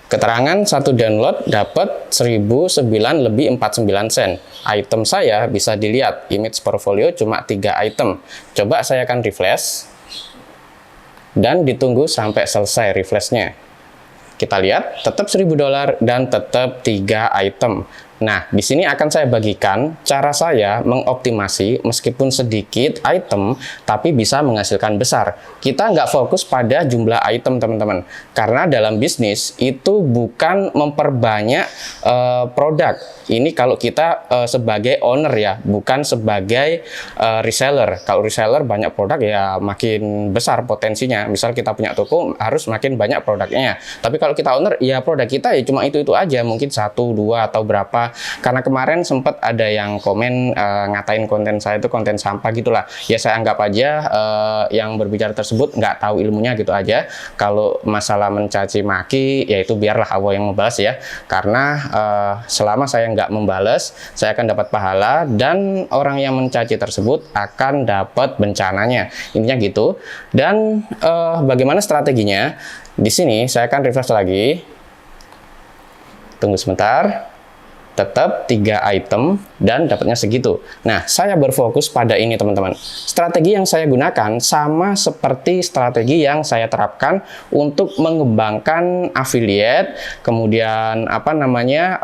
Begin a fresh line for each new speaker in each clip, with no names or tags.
Keterangan satu download dapat 1009 lebih 49 sen. Item saya bisa dilihat, image portfolio cuma 3 item. Coba saya akan refresh dan ditunggu sampai selesai refreshnya. Kita lihat tetap $1000 dan tetap 3 item. Nah, di sini akan saya bagikan cara saya mengoptimasi meskipun sedikit item, tapi bisa menghasilkan besar. Kita nggak fokus pada jumlah item, teman-teman. Karena dalam bisnis itu bukan memperbanyak produk. Ini kalau kita sebagai owner ya, bukan sebagai reseller. Kalau reseller banyak produk ya makin besar potensinya. Misal kita punya toko harus makin banyak produknya. Tapi kalau kita owner ya produk kita ya cuma itu aja. Mungkin 1, 2 atau berapa. Karena kemarin sempat ada yang komen ngatain konten saya itu konten sampah gitulah. Ya saya anggap aja yang berbicara tersebut nggak tahu ilmunya gitu aja. Kalau masalah mencaci maki ya itu biarlah Allah yang membalas ya. Karena selama saya nggak membalas, saya akan dapat pahala dan orang yang mencaci tersebut akan dapat bencananya. Intinya gitu. Dan bagaimana strateginya? Di sini saya akan refresh lagi. Tunggu sebentar. Tetap 3 item dan dapatnya segitu. Nah, saya berfokus pada ini teman-teman. Strategi yang saya gunakan sama seperti strategi yang saya terapkan untuk mengembangkan affiliate, kemudian apa namanya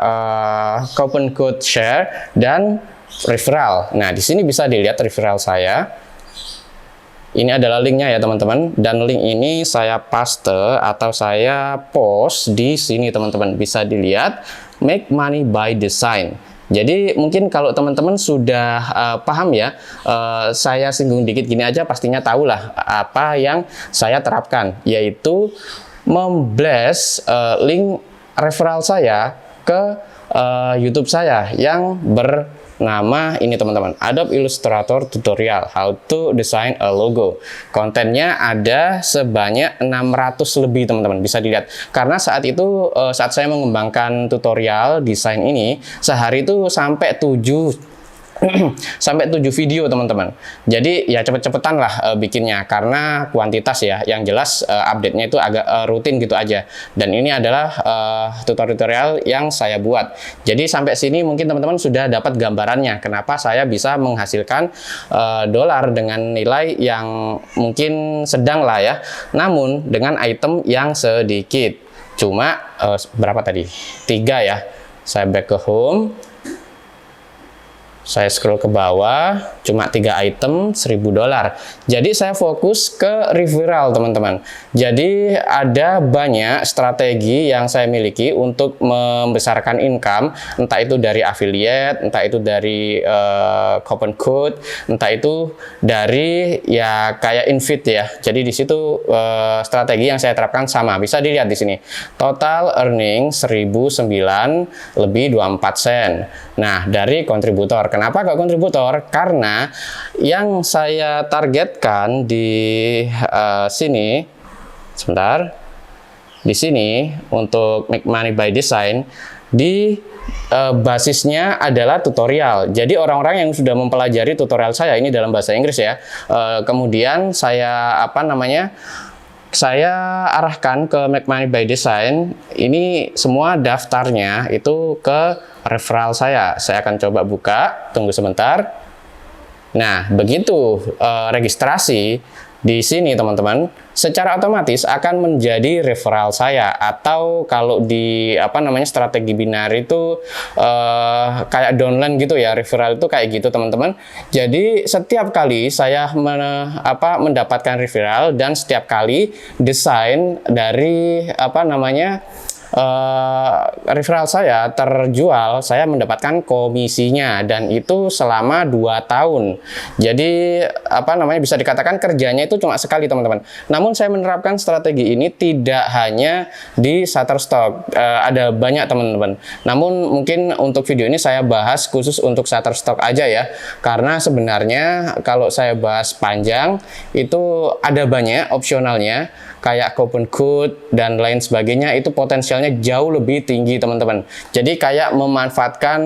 coupon code share dan referral. Nah, di sini bisa dilihat referral saya. Ini adalah linknya ya teman-teman, dan link ini saya paste atau saya post di sini teman-teman. Bisa dilihat, make money by design. Jadi mungkin kalau teman-teman sudah paham ya, saya singgung dikit gini aja pastinya tahulah apa yang saya terapkan, yaitu memblast link referral saya ke YouTube saya yang bernama ini teman-teman, Adobe Illustrator Tutorial How to Design a Logo. Kontennya ada sebanyak 600 lebih teman-teman, bisa dilihat. Karena saat itu saat saya mengembangkan tutorial desain ini, sehari itu sampai 7 sampai 7 video teman-teman. Jadi ya cepet-cepetan lah bikinnya karena kuantitas ya, yang jelas update-nya itu agak rutin gitu aja. Dan ini adalah tutorial yang saya buat. Jadi sampai sini mungkin teman-teman sudah dapat gambarannya kenapa saya bisa menghasilkan dolar dengan nilai yang mungkin sedang lah ya, namun dengan item yang sedikit. Cuma berapa tadi? 3 ya. Saya back ke home. Saya scroll ke bawah, cuma 3 item, $1000. Jadi saya fokus ke referral teman-teman. Jadi ada banyak strategi yang saya miliki untuk membesarkan income, entah itu dari affiliate, entah itu dari coupon code, entah itu dari ya kayak invite ya. Jadi di situ strategi yang saya terapkan sama. Bisa dilihat di sini. Total earning 1009 lebih 24 sen. Nah, dari kontributor. Kenapa kok kontributor? Karena yang saya targetkan di sini, sebentar, di sini untuk make money by design, di basisnya adalah tutorial. Jadi orang-orang yang sudah mempelajari tutorial saya ini dalam bahasa Inggris ya, kemudian saya saya arahkan ke Make Money by Design. Ini semua daftarnya itu ke referral saya. Saya akan coba buka, tunggu sebentar. Nah, begitu registrasi di sini teman-teman, secara otomatis akan menjadi referral saya, atau kalau di strategi binari itu kayak downline gitu ya, referral itu kayak gitu teman-teman. Jadi setiap kali saya mendapatkan referral dan setiap kali desain dari referral saya terjual, saya mendapatkan komisinya, dan itu selama 2 tahun. Jadi bisa dikatakan kerjanya itu cuma sekali teman-teman. Namun saya menerapkan strategi ini tidak hanya di Shutterstock, ada banyak teman-teman. Namun mungkin untuk video ini saya bahas khusus untuk Shutterstock aja ya, karena sebenarnya kalau saya bahas panjang itu ada banyak opsionalnya kayak coupon code dan lain sebagainya, itu potensialnya harganya jauh lebih tinggi teman-teman. Jadi kayak memanfaatkan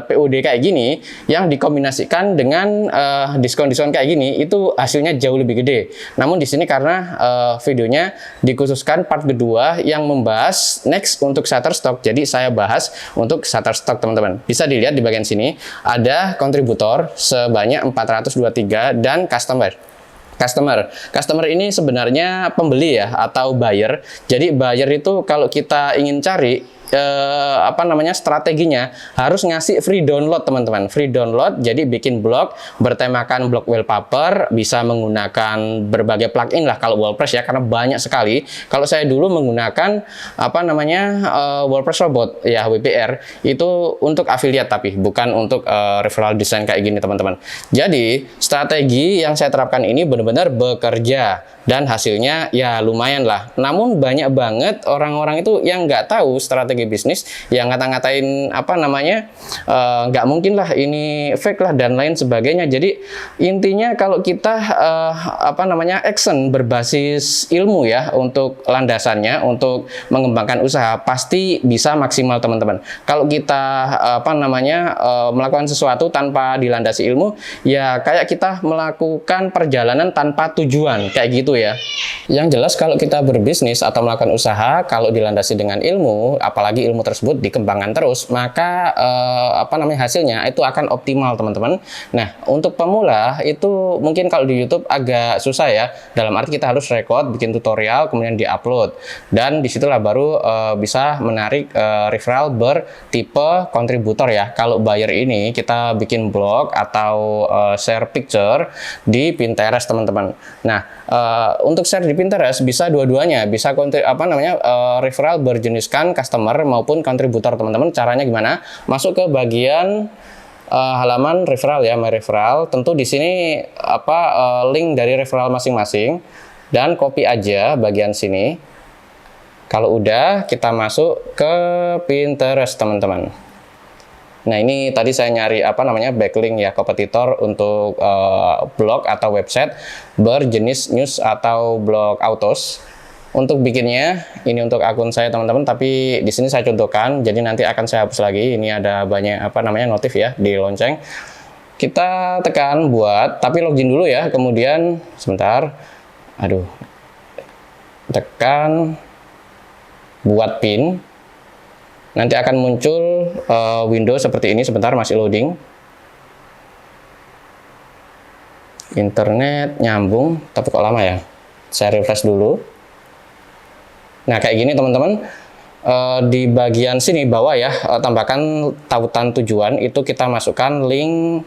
POD kayak gini yang dikombinasikan dengan diskon-diskon kayak gini, itu hasilnya jauh lebih gede. Namun di sini karena videonya dikhususkan part kedua yang membahas next untuk Shutterstock, jadi saya bahas untuk Shutterstock teman-teman. Bisa dilihat di bagian sini ada kontributor sebanyak 423 dan Customer ini sebenarnya pembeli ya atau buyer. Jadi buyer itu kalau kita ingin cari strateginya harus ngasih free download teman-teman. Free download, jadi bikin blog bertemakan blog wallpaper, bisa menggunakan berbagai plugin lah kalau WordPress ya, karena banyak sekali. Kalau saya dulu menggunakan WordPress Robot ya, WPR, itu untuk affiliate tapi bukan untuk referral design kayak gini teman-teman. Jadi strategi yang saya terapkan ini benar-benar bekerja dan hasilnya ya lumayan lah. Namun banyak banget orang-orang itu yang nggak tahu strategi bisnis, yang ngata-ngatain nggak mungkin lah, ini fake lah dan lain sebagainya. Jadi intinya kalau kita action berbasis ilmu ya untuk landasannya, untuk mengembangkan usaha pasti bisa maksimal teman-teman. Kalau kita melakukan sesuatu tanpa dilandasi ilmu, ya kayak kita melakukan perjalanan tanpa tujuan kayak gitu ya. Yang jelas kalau kita berbisnis atau melakukan usaha, kalau dilandasi dengan ilmu, apalagi ilmu tersebut dikembangkan terus, maka hasilnya itu akan optimal teman-teman. Nah, untuk pemula itu mungkin kalau di YouTube agak susah ya, dalam arti kita harus record, bikin tutorial, kemudian diupload, dan disitulah baru bisa menarik referral bertipe kontributor ya. Kalau buyer ini kita bikin blog atau share picture di Pinterest teman-teman. Nah, untuk share di Pinterest bisa dua-duanya, bisa referral berjeniskan customer maupun kontributor teman-teman. Caranya gimana? Masuk ke bagian halaman referral ya, my referral. Tentu di sini link dari referral masing-masing dan copy aja bagian sini. Kalau udah, kita masuk ke Pinterest teman-teman. Nah, ini tadi saya nyari backlink ya, kompetitor untuk blog atau website berjenis news atau blog autos. Untuk bikinnya ini untuk akun saya teman-teman, tapi di sini saya contohkan, jadi nanti akan saya hapus lagi. Ini ada banyak notif ya di lonceng. Kita tekan buat, tapi login dulu ya. Kemudian sebentar, tekan buat pin. Nanti akan muncul window seperti ini. Sebentar, masih loading. Internet nyambung, tapi kok lama ya? Saya refresh dulu. Nah, kayak gini teman-teman. Di bagian sini bawah ya, tambahkan tautan tujuan, itu kita masukkan link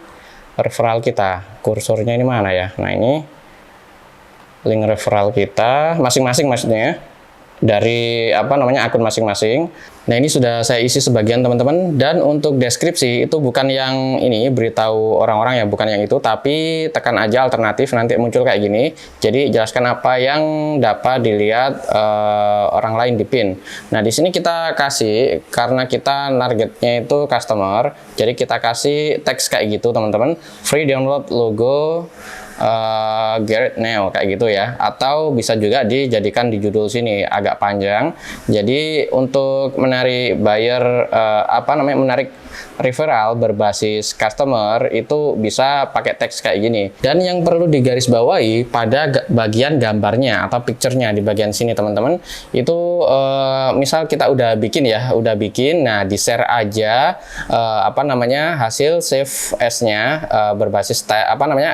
referral kita. Kursornya ini mana ya? Nah, ini link referral kita masing-masing maksudnya, dari akun masing-masing. Nah, ini sudah saya isi sebagian teman-teman. Dan untuk deskripsi itu bukan yang ini beritahu orang-orang ya, bukan yang itu, tapi tekan aja alternatif, nanti muncul kayak gini. Jadi jelaskan apa yang dapat dilihat orang lain di pin. Nah, di sini kita kasih, karena kita targetnya itu customer, jadi kita kasih teks kayak gitu teman-teman. Free download logo Garrett Neo kayak gitu ya, atau bisa juga dijadikan di judul sini agak panjang. Jadi untuk menarik buyer menarik referral berbasis customer itu bisa pakai teks kayak gini. Dan yang perlu digarisbawahi pada bagian gambarnya atau picture-nya di bagian sini teman-teman, itu misal kita udah bikin ya, nah di share aja hasil save as-nya berbasis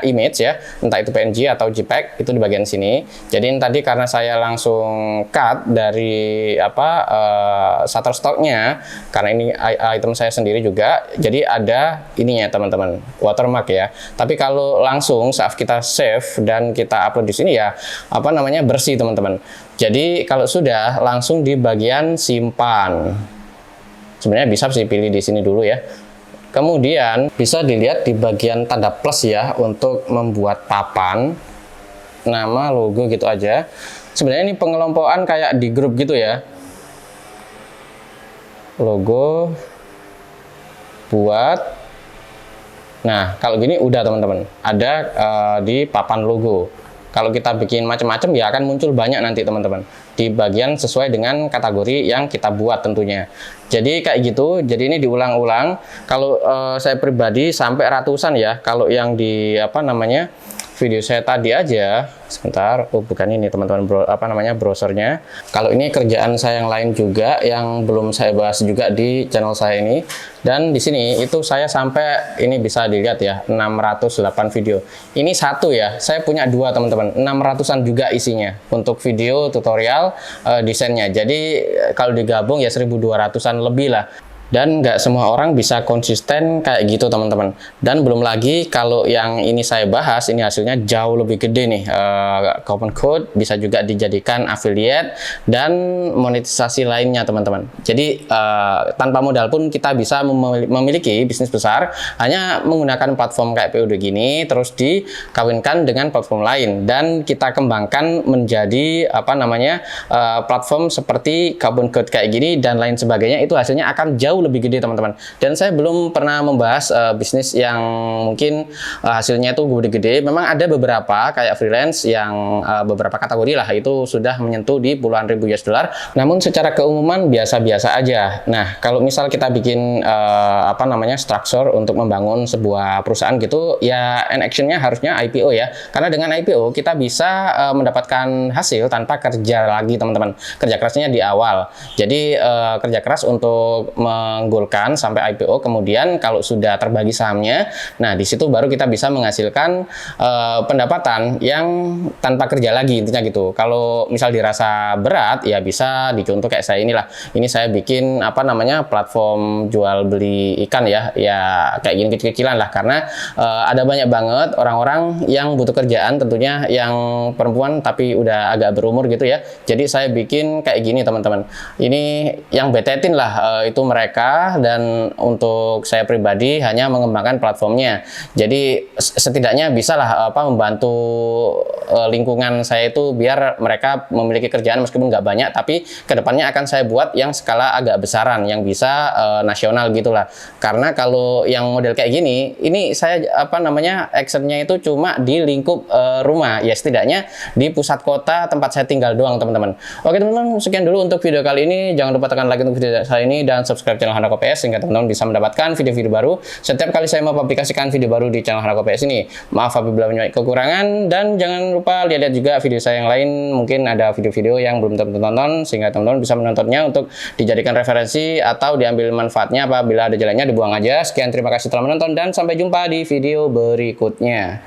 image ya, entah itu PNG atau JPEG, itu di bagian sini. Jadi tadi karena saya langsung cut dari Shutterstock-nya, karena ini item saya sendiri juga, jadi ada ininya teman-teman, watermark ya. Tapi kalau langsung saat kita save dan kita upload di sini ya bersih teman-teman. Jadi kalau sudah, langsung di bagian simpan. Sebenarnya bisa sih pilih di sini dulu ya. Kemudian bisa dilihat di bagian tanda plus ya, untuk membuat papan, nama, logo gitu aja. Sebenarnya ini pengelompokan kayak di grup gitu ya. Logo, buat. Nah, kalau gini udah teman-teman, ada di papan logo. Kalau kita bikin macam-macam ya akan muncul banyak nanti teman-teman. di bagian sesuai dengan kategori yang kita buat tentunya. Jadi kayak gitu, jadi ini diulang-ulang. Kalau saya pribadi sampai ratusan ya, kalau yang di video saya tadi aja, sebentar, oh bukan ini teman-teman, browsernya. Kalau ini kerjaan saya yang lain juga, yang belum saya bahas juga di channel saya ini. Dan di sini itu saya sampai, ini bisa dilihat ya, 608 video. Ini satu ya, saya punya dua teman-teman, 600-an juga isinya untuk video tutorial desainnya. Jadi kalau digabung ya 1200-an lebih lah. Dan nggak semua orang bisa konsisten kayak gitu teman-teman. Dan belum lagi kalau yang ini saya bahas, ini hasilnya jauh lebih gede nih. Coupon code bisa juga dijadikan affiliate dan monetisasi lainnya teman-teman. Jadi tanpa modal pun kita bisa memiliki bisnis besar hanya menggunakan platform kayak POD gini, terus dikawinkan dengan platform lain dan kita kembangkan menjadi platform seperti coupon code kayak gini dan lain sebagainya. Itu hasilnya akan jauh lebih gede teman-teman. Dan saya belum pernah membahas bisnis yang mungkin hasilnya itu gede-gede. Memang ada beberapa kayak freelance yang beberapa kategori lah itu sudah menyentuh di puluhan ribu US dollar. Namun secara keumuman biasa-biasa aja. Nah, kalau misal kita bikin structure untuk membangun sebuah perusahaan gitu, ya end action-nya harusnya IPO ya. Karena dengan IPO kita bisa mendapatkan hasil tanpa kerja lagi teman-teman. Kerja kerasnya di awal. Jadi kerja keras untuk menggolkan sampai IPO, kemudian kalau sudah terbagi sahamnya, nah di situ baru kita bisa menghasilkan pendapatan yang tanpa kerja lagi, intinya gitu. Kalau misal dirasa berat, ya bisa dicontoh kayak saya inilah. Ini saya bikin platform jual beli ikan ya kayak gini kecil-kecilan lah, karena ada banyak banget orang-orang yang butuh kerjaan, tentunya yang perempuan tapi udah agak berumur gitu ya. Jadi saya bikin kayak gini teman-teman. Ini yang betetin lah itu mereka, dan untuk saya pribadi hanya mengembangkan platformnya. Jadi setidaknya bisa lah membantu lingkungan saya itu biar mereka memiliki kerjaan meskipun nggak banyak, tapi kedepannya akan saya buat yang skala agak besaran, yang bisa nasional gitulah. Karena kalau yang model kayak gini, ini saya actionnya itu cuma di lingkup rumah, ya setidaknya di pusat kota tempat saya tinggal doang teman-teman. Oke teman-teman, sekian dulu untuk video kali ini. Jangan lupa tekan like untuk video saya ini dan subscribe channel Handako PS sehingga teman-teman bisa mendapatkan video-video baru setiap kali saya mempublikasikan video baru di channel Handako PS ini. Maaf apabila banyak kekurangan, dan jangan lupa lihat-lihat juga video saya yang lain. Mungkin ada video-video yang belum teman-teman tonton sehingga teman-teman bisa menontonnya untuk dijadikan referensi atau diambil manfaatnya. Apabila ada jalannya dibuang aja. Sekian, terima kasih telah menonton dan sampai jumpa di video berikutnya.